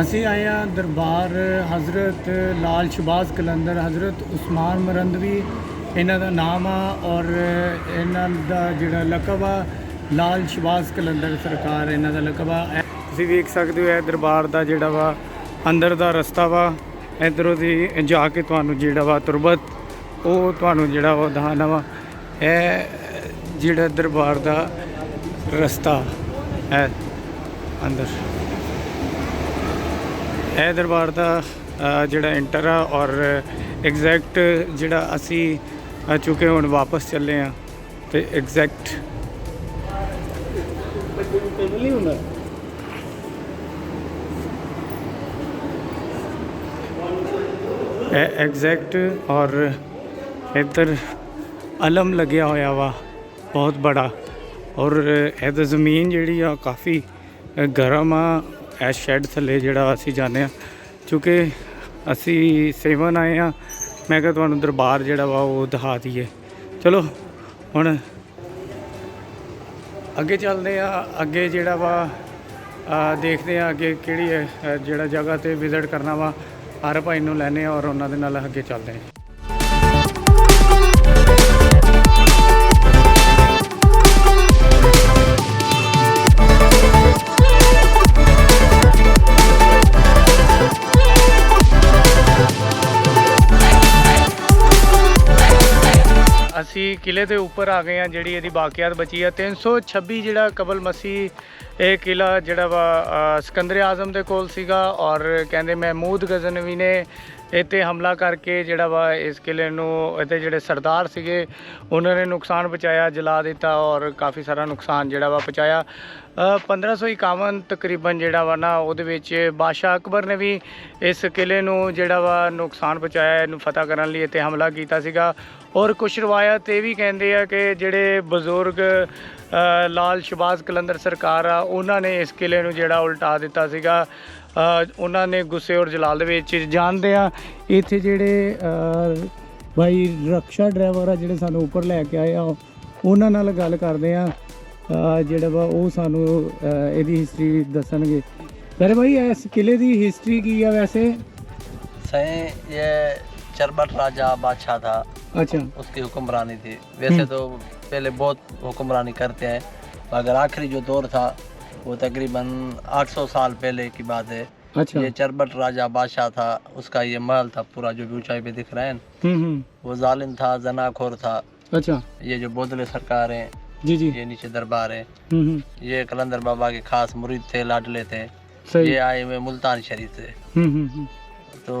ਅਸੀਂ ਆਏ ਹਾਂ ਦਰਬਾਰ ਹਜ਼ਰਤ ਲਾਲ ਸ਼ਬਾਜ਼ ਕਲੰਦਰ, ਹਜ਼ਰਤ ਉਸਮਾਨ ਮਰੰਦਵੀ ਇਹਨਾਂ ਦਾ ਨਾਮ ਆ ਔਰ ਇਹਨਾਂ ਦਾ ਜਿਹੜਾ ਲਕਬ ਆ ਲਾਲ ਸ਼ਬਾਜ਼ ਕਲੰਦਰ ਸਰਕਾਰ ਇਹਨਾਂ ਦਾ ਲਕਬ ਆ। ਤੁਸੀਂ ਵੇਖ ਸਕਦੇ ਹੋ ਇਹ ਦਰਬਾਰ ਦਾ ਜਿਹੜਾ ਵਾ ਅੰਦਰ ਦਾ ਰਸਤਾ ਵਾ, ਇੱਧਰੋਂ ਦੀ ਜਾ ਕੇ ਤੁਹਾਨੂੰ ਜਿਹੜਾ ਵਾ ਤੁਰਬਤ ਉਹ ਤੁਹਾਨੂੰ ਜਿਹੜਾ ਵਾ ਦਿਖਾਉਣਾ ਵਾ। ਇਹ ਜਿਹੜਾ ਦਰਬਾਰ ਦਾ ਰਸਤਾ ਹੈ ਅੰਦਰ, ਇਹ ਦਰਬਾਰ ਦਾ ਜਿਹੜਾ ਇੰਟਰ ਆ ਔਰ ਐਗਜ਼ੈਕਟ ਜਿਹੜਾ ਅਸੀਂ ਚੁੱਕੇ ਹੁਣ ਵਾਪਸ ਚੱਲੇ ਆ ਤੇ ਐਗਜ਼ੈਕਟ ਨਹੀਂ ਹੁੰਦਾ। ਇਹ ਐਗਜ਼ੈਕਟ ਔਰ ਇੱਧਰ ਅਲਮ ਲੱਗਿਆ ਹੋਇਆ ਵਾ ਬਹੁਤ ਬੜਾ, ਔਰ ਇਹਦਾ ਜ਼ਮੀਨ ਜਿਹੜੀ ਆ ਕਾਫੀ ਗਰਮ ਆ। ਇਹ ਸ਼ੈੱਡ ਥੱਲੇ ਜਿਹੜਾ ਅਸੀਂ ਜਾਂਦੇ ਹਾਂ, ਕਿਉਂਕਿ ਅਸੀਂ ਸੇਵਨ ਆਏ ਹਾਂ। ਮੈਂ ਕਿਹਾ ਤੁਹਾਨੂੰ ਦਰਬਾਰ ਜਿਹੜਾ ਵਾ ਉਹ ਦਿਖਾ ਦਈਏ। ਚਲੋ ਹੁਣ ਅੱਗੇ ਚੱਲਦੇ ਆ, ਅੱਗੇ ਜਿਹੜਾ ਵਾ ਦੇਖਦੇ ਆ ਅੱਗੇ ਕਿਹੜੀ ਹੈ ਜਿਹੜਾ ਜਗ੍ਹਾ 'ਤੇ ਵਿਜ਼ਿਟ ਕਰਨਾ ਵਾ। ਹਰ ਭਾਈ ਨੂੰ ਲੈਣੇ ਆ ਔਰ ਉਹਨਾਂ ਦੇ ਨਾਲ ਅੱਗੇ ਚੱਲਦੇ ਹਾਂ। ਅਸੀਂ ਕਿਲੇ ਦੇ ਉੱਪਰ ਆ ਗਏ ਹਾਂ। ਜਿਹੜੀ ਇਹਦੀ ਬਾਕੀਆਤ ਬਚੀ ਆ 326 ਜਿਹੜਾ ਕਬਲ ਮਸੀਹ ਇਹ ਕਿਲਾ ਜਿਹੜਾ ਵਾ ਸਿਕੰਦਰ ਆਜ਼ਮ ਦੇ ਕੋਲ ਸੀਗਾ ਔਰ ਕਹਿੰਦੇ ਮਹਿਮੂਦ ਗਜ਼ਨਵੀ ਨੇ ਇੱਥੇ ਹਮਲਾ ਕਰਕੇ ਜਿਹੜਾ ਵਾ ਇਸ ਕਿਲੇ ਨੂੰ ਇੱਥੇ ਜਿਹੜੇ ਸਰਦਾਰ ਸੀਗੇ ਉਹਨਾਂ ਨੇ ਨੁਕਸਾਨ ਪਹੁੰਚਾਇਆ, ਜਲਾ ਦਿੱਤਾ ਔਰ ਕਾਫੀ ਸਾਰਾ ਨੁਕਸਾਨ ਜਿਹੜਾ ਵਾ ਪਹੁੰਚਾਇਆ। 1551 ਤਕਰੀਬਨ ਜਿਹੜਾ ਵਾ ਨਾ ਉਹਦੇ ਵਿੱਚ ਬਾਦਸ਼ਾਹ ਅਕਬਰ ਨੇ ਵੀ ਇਸ ਕਿਲੇ ਨੂੰ ਜਿਹੜਾ ਵਾ ਨੁਕਸਾਨ ਪਹੁੰਚਾਇਆ, ਇਹਨੂੰ ਫਤਿਹ ਕਰਨ ਲਈ ਇੱਥੇ ਹਮਲਾ ਕੀਤਾ ਸੀਗਾ। ਔਰ ਕੁਛ ਰਵਾਇਤ ਇਹ ਵੀ ਕਹਿੰਦੇ ਆ ਕਿ ਜਿਹੜੇ ਬਜ਼ੁਰਗ ਲਾਲ ਸ਼ਬਾਜ਼ ਕਲੰਦਰ ਸਰਕਾਰ ਆ ਉਹਨਾਂ ਨੇ ਇਸ ਕਿਲੇ ਨੂੰ ਜਿਹੜਾ ਉਲਟਾ ਦਿੱਤਾ ਸੀਗਾ। ਉਹਨਾਂ ਨੇ ਗੁੱਸੇ ਔਰ ਜਲਾਲ ਦੇ ਵਿੱਚ ਜਾਣਦੇ ਆ। ਇੱਥੇ ਜਿਹੜੇ ਭਾਈ ਰਕਸ਼ਾ ਡਰਾਈਵਰ ਆ ਜਿਹੜੇ ਸਾਨੂੰ ਉੱਪਰ ਲੈ ਕੇ ਆਏ ਆ ਉਹਨਾਂ ਨਾਲ ਗੱਲ ਕਰਦੇ ਆ, ਜਿਹੜਾ ਵਾ ਉਹ ਸਾਨੂੰ ਇਹਦੀ ਹਿਸਟਰੀ ਦੱਸਣਗੇ। ਪਰ ਭਾਈ ਇਸ किले की हिस्ट्री की है वैसे? सही ये चरबट राजा बादशाह था। अच्छा, उसकी हुक्मरानी थी। वैसे तो पहले बहुत हुक्मरानी करते हैं, मगर आखिरी जो दौर था वो तकरीबन 800 साल पहले की बात है। अच्छा। ये चरबट राजा बादशाह था, उसका ये महल था पूरा जो भी ऊंचाई पे दिख रहा है। वो जालिम था, जनाखोर था। अच्छा। ये जो बोदले सरकार है जी जी, ये नीचे दरबार है। ये कलंदर बाबा के खास मुरीद थे, लाडले थे। ये आए हुए मुल्तान शरीफ से। तो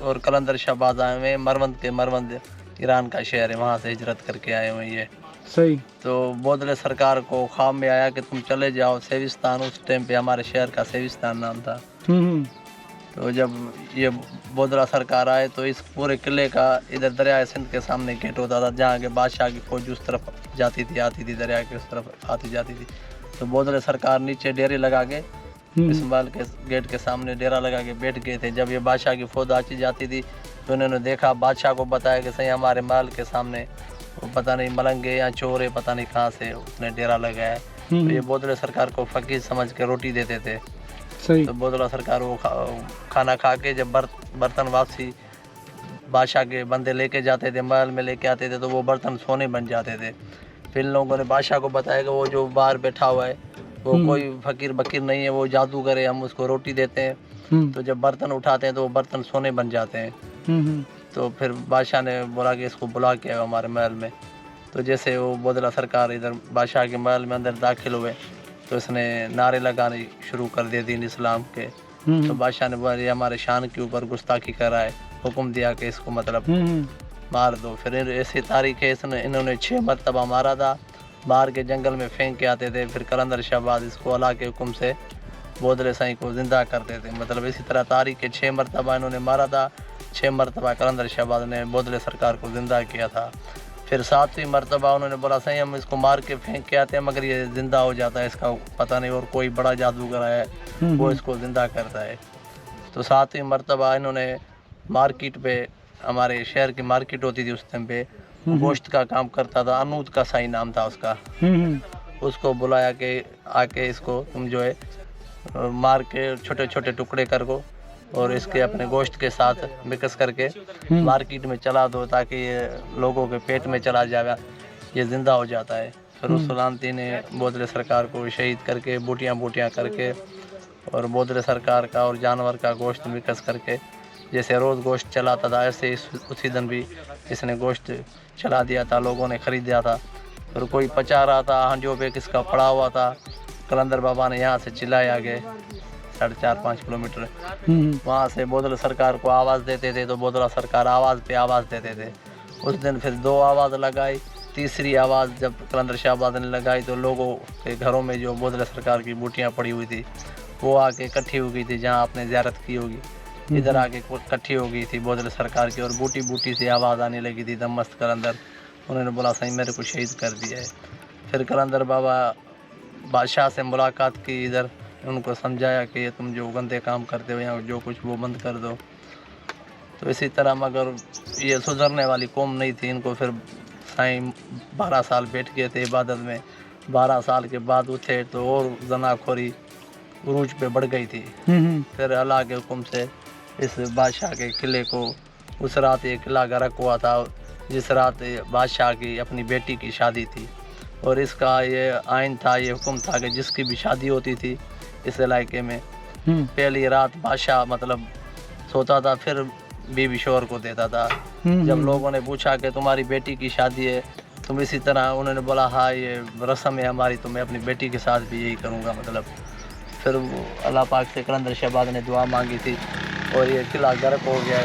और कलंदर शहबाज आए हुए मरवंद ईरान का शहर है, वहाँ से हिजरत करके आए हुए ये। सही। तो बोदले सरकार को ख्वाब में आया कि तुम चले जाओ सेविस्तान। उस टाइम पे हमारे शहर का सेविस्तान नाम था। तो जब ये बोदला सरकार आए तो इस पूरे किले का इधर दरिया सिंध के सामने गेट होता था, जहाँ के बादशाह की फौज उस तरफ जाती थी आती थी, दरिया के उस तरफ आती जाती थी। तो बोदले सरकार नीचे डेरे लगा के इस्माइल के गेट के सामने डेरा लगा के बैठ गए थे। जब ये बादशाह की फौज आती जाती थी तो उन्होंने देखा, बादशाह को बताया कि सही हमारे महल के सामने वो पता नहीं मलंगे या चोर है, पता नहीं कहाँ से उसने डेरा लगाया है। तो ये बोदले सरकार को फकीर समझ के रोटी देते थे। सही। तो बोदला सरकार वो खाना खा के जब बर्तन वापसी बादशाह के बंदे लेके जाते थे, महल में लेके आते थे, तो वो बर्तन सोने बन जाते थे। फिर लोगों ने बादशाह को बताया कि वो जो बाहर बैठा हुआ है वो कोई फकीर बकीर नहीं है, वो जादूगर है, हम उसको रोटी देते हैं। तो जब बर्तन उठाते हैं तो वो बर्तन सोने बन जाते हैं। तो फिर बादशाह ने बोला कि इसको बुला के आओ हमारे महल में। तो जैसे वो बोदला सरकार इधर बादशाह के महल में अंदर दाखिल हुए तो इसने नारे लगाने शुरू कर दिए दीन इस्लाम के। तो बादशाह ने बोला ये हमारे शान के ऊपर गुस्ताखी कर रहा है, हुक्म दिया कि इसको मतलब मार दो। फिर ऐसी तारीख है इन्होंने 6 मरतबा मारा था, मार के जंगल में फेंक के आते थे। फिर कलंदर शहबाज इसको अल्लाह के हुक्म से बोदले साईं को जिंदा करते थे। मतलब इसी तरह तारीख के 6 मरतबा इन्होंने मारा था, 6 मरतबा कलंदर शहबाज ने बोदले सरकार को जिंदा किया था। फिर 7वीं मरतबा उन्होंने बोला सही हम इसको मार के फेंक के आते हैं मगर ये ज़िंदा हो जाता है, इसका पता नहीं और कोई बड़ा जादूगर है वो इसको ज़िंदा करता है। तो 7वीं मरतबा इन्होंने मार्केट पे, हमारे शहर की मार्केट होती थी उस टाइम पे, गोश्त का काम करता था, अनूद का साई नाम था उसका, उसको बुलाया कि आके इसको तुम जो है मार के छोटे छोटे टुकड़े कर को और इसके अपने गोश्त के साथ मिक्स करके मार्केट में चला दो ताकि ये लोगों के पेट में चला जाएगा, ये ज़िंदा हो जाता है। फिर उस सलामती ने बोदले सरकार को शहीद करके बूटियाँ करके और बोदले सरकार का और जानवर का गोश्त मिक्स करके जैसे रोज़ गोश्त चलाता था ऐसे उसी दिन भी इसने गोश्त चला दिया था, लोगों ने ख़रीदा था। फिर कोई पचा रहा था हंडियों पे किसका पड़ा हुआ था, कलंदर बाबा ने यहाँ से चिल्लाए आगे 4.5 किलोमीटर वहाँ से बोदला सरकार को आवाज़ देते थे तो बोदला सरकार आवाज़ पे आवाज़ देते थे। उस दिन फिर 2 आवाज़ लगाई, तीसरी आवाज़ जब कलंदर शाहबाद ने लगाई तो लोगों के घरों में जो बोदला सरकार की बूटियाँ पड़ी हुई थी वो आके इकट्ठी हो गई थी, जहाँ आपने ज़ियारत की होगी इधर आके इकट्ठी हो गई थी बोदला सरकार की और बूटी से आवाज़ आने लगी थी दमस्त कलंदर। उन्होंने बोला सही मेरे को शहीद कर दिया है। फिर कलंदर बाबा बादशाह से मुलाकात की, इधर उनको समझाया कि ये तुम जो गंदे काम करते हो या जो कुछ वो बंद कर दो। तो इसी तरह मगर ये सुधरने वाली कौम नहीं थी, इनको फिर साईं 12 साल बैठ गए थे इबादत में। 12 साल के बाद उठे तो और जनाखोरी उरूज पे बढ़ गई थी। फिर अल्लाह के हुक्म से इस बादशाह के किले को उस रात ये किला गर्क हुआ था जिस रात बादशाह की अपनी बेटी की शादी थी। और इसका ये आइन था, ये हुक्म था कि जिसकी भी शादी होती थी इस इलाके में पहली रात बादशाह मतलब सोता था फिर बीवी शोहर को देता था। जब लोगों ने पूछा कि तुम्हारी बेटी की शादी है तुम इसी तरह, उन्होंने बोला हाँ ये रस्म है हमारी तो मैं अपनी बेटी के साथ भी यही करूँगा। मतलब फिर वो अल्लाह पाक से कलंदर शाहबाद ने दुआ मांगी थी और ये किला गर्क हो गया,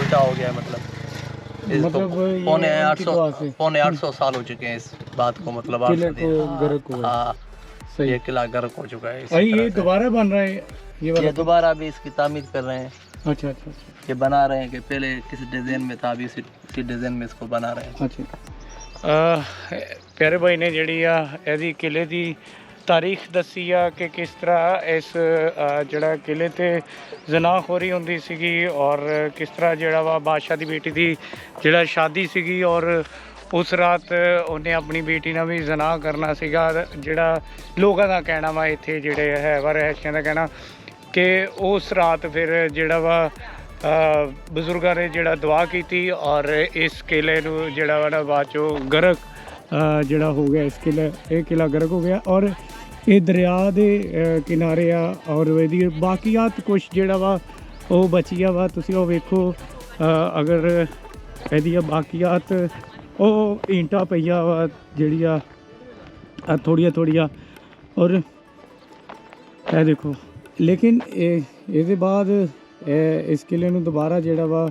उल्टा हो गया। मतलब पौने 800 साल हो चुके हैं इस बात को, मतलब हाँ ये किला गर्क हो चुका है। ये दोबारा बन रहा है, ये दोबारा अभी इसकी तामीर कर रहे हैं। अच्छा, ये बना रहे हैं कि पहले किस डिज़ाइन में था अभी इसी डिज़ाइन में इसको बना रहे हैं। अच्छा प्यारे भाई ने जी यदि किले की तारीख दसी आ कि किस तरह इस जड़ा किले ते जनाखोरी होंदी सीगी और किस तरह जड़ा वा बादशाह की बेटी की जड़ा शादी सीगी और उस रात उन्हें अपनी बेटी ने भी जना करना सीगा। जड़ा लोगों का कहना वा इत्थे जेड़े है वा रहशियां का कहना कि उस रात फिर जड़ा वा बजुर्गों ने जड़ा दुआ की और इस किले नूं जड़ा वा बाद चो गर्क जड़ा हो गया, इस किला गर्क हो गया और ये दरिया के किनारे आ और यदि बाकियात कुछ जड़ा वा वो बची वा तुसी वो वेखो। अगर यदि बाकियात वो ईंटा पईया वा जड़िया थोड़िया और ये देखो। लेकिन ये बाद इस किले नूं दोबारा जड़ा वा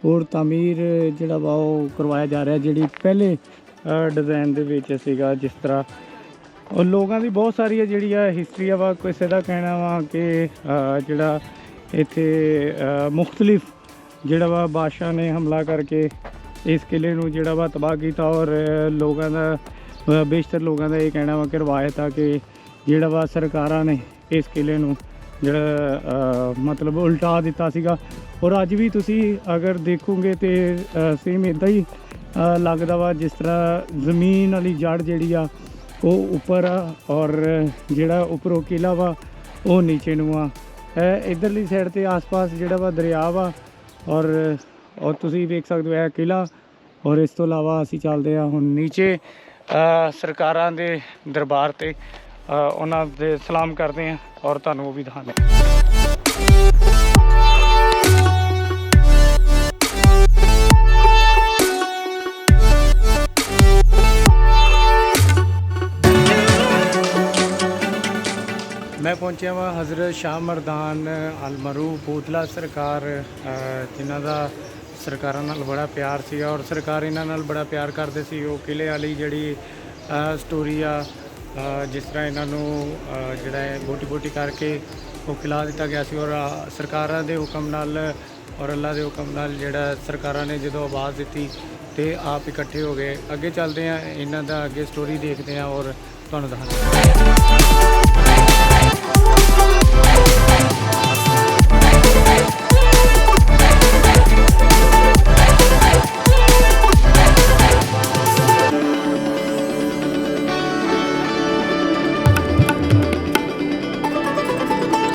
और तामीर जड़ा वा वो करवाया जा रहा है जी पहले डिज़ाइन दे विच सीगा जिस तरह। और लोगों की बहुत सारी जी हिस्टरी वा किसी का कहना वा कि जड़ा इत्थे मुख्तलिफ जड़ा वा बादशाह ने हमला करके इस किले नूं जड़ा वा तबाह किया और लोगों का बेशतर लोगों का ये कहना वा कि रवायत आ कि जड़ा वा सरकारां ने इस किले नूं जड़ा मतलब उल्टा दिता सीगा। और अज भी तुसी अगर देखोगे तो सेम इदा ही लगदा वा जिस तरह ज़मीन वाली जड़ जी आ वो उपर आ और जड़ा उपरों किला वा वो नीचे नूं आ। इधरली साइड ते आस पास जड़ा वा दरिया वा और तुसी वेख सकदे हो किला। और इस तो इलावा असीं चलदे आ हुण नीचे सरकारां दे दरबार ते उन्हां दे सलाम करते हैं और तुहानूं वो भी दिखाने। मैं पहुंचा वा हज़रत शाह मरदान अलमरूफ बोदला सरकार जिन्हां दा सरकारां नाल बड़ा प्यार सी और सरकार इन्हां नाल बड़ा प्यार करदे सी। वो किले वाली जिहड़ी स्टोरी आ जिस तरह इन्हों जोड़ा बोटी करके वो खिला दिता गया सी और सरकारां दे हुक्म नाल और अल्लाह के हुक्म नाल जिहड़ा सरकारां ने जो आवाज़ दी तो आप इकट्ठे हो गए। अगे चलते हैं इन्हां दा अगे स्टोरी देखते हैं और तुहानूं दस्सदे हैं।